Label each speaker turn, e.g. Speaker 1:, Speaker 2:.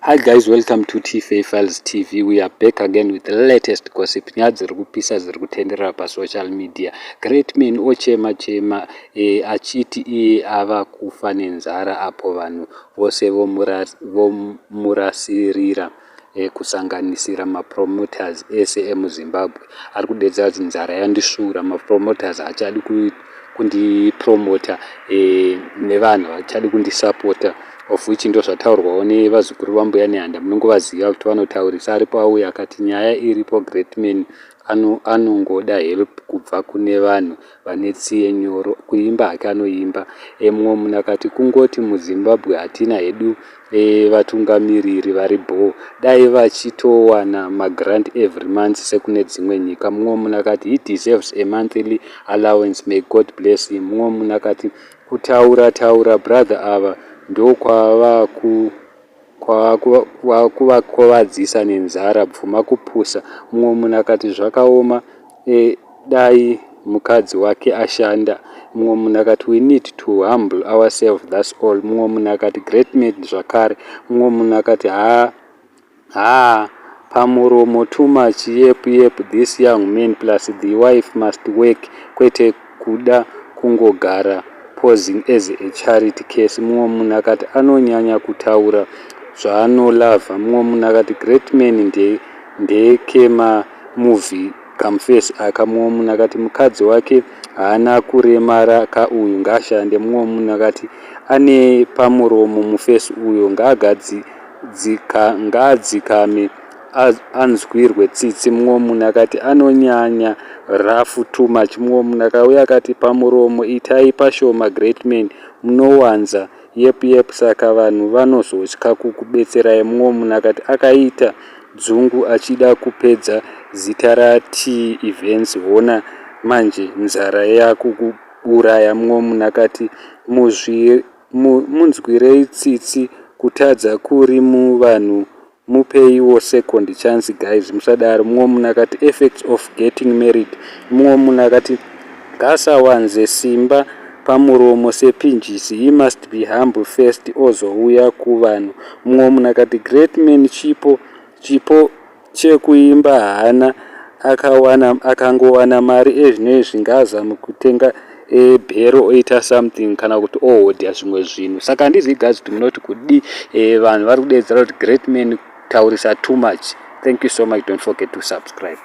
Speaker 1: Hi guys, welcome to TFA Files TV. We are back again with the latest gossip. Nyaya dziri kupisa dziri kutenderera pasocial media. Greatman ochema chema achiti iye ava kufa nenzara apo vanhu vose vomurasirira kusanganisira mapromoters ese emuZimbabwe. Ari kudedza kuti nzara yandishura, mapromoters achadi kundipromota nevanhu vachadi kundisapota, of which ndo zvataurwawo nevazukuru vambuya nehanda. Munongovaziva kuti vanotaurisa aripo auya akati nyaya iripo Greatman anongoda help kubva kune vanhu vane tsiye nyoro. Kuimba hake anoimba. Mumwe munhu akati kungoti muZimbabwe hatina hedu vatungamiriri vari bho, dai vachitowana magrant every month sekune dzimwe nyika. Mumwe munhu akati he deserves a monthly allowance, may God bless him. Mumwe munhu akati kutaura brother ava ndo kuvakovadzisa nenzara pfuma kupusa. Mumwe munhu akati zvakaoma, dai mukadzi wake ashanda. Mumwe munhu akati we need to humble ourselves, that's all. Mumwe munhu akati Greatman zvakare. Mumwe munhu akati pamuromo too much yep this young man plus the wife must work, kwete kuda kungogara posing as a charity case. Mumwe munhu akati anonyanya kutaura zvaanolavha. Mumwe munhu akati Greatman ndekema movie kamface aka. Mumwe munhu akati mukadzi wake haana kuremara kauyu ngashande. Mumwe munhu akati ane pamuromo mufesi uyo ngaadzikame anzwirwe tsitsi. Mumwe munhu akati anonyanya rafu too much. Mumwe munhu akauya akati pamuromo itai pashoma Greatman, munowanza yep saka vanhu vanozotya kukubetserai. Mumwe munhu akati akaita dzungu achida kupedza zita rati events, hona manje nzara yakukuuraya. Mumwe munhu akati munzwirei tsitsi, kutadza kuri muvanhu mupeiwo second chance guys, musadaro. Mumwe munhu akati effects of getting married. Mumwe munhu akati ngasawanze simba pamuromo sepinjisi, he must be humble first ozouya kuvanhu. Mumwe munhu akati Greatman chipo chekuimba haana, akangowana mari ezvinezvi ngaazame kutenga bhero oita something kana kuti ohodya zvimwe zvinhu. Saka handizii guys kuti munoti kudi. Vanhu vari kudedzera kuti Greatman taurisa too much. Thank you so much, don't forget to subscribe.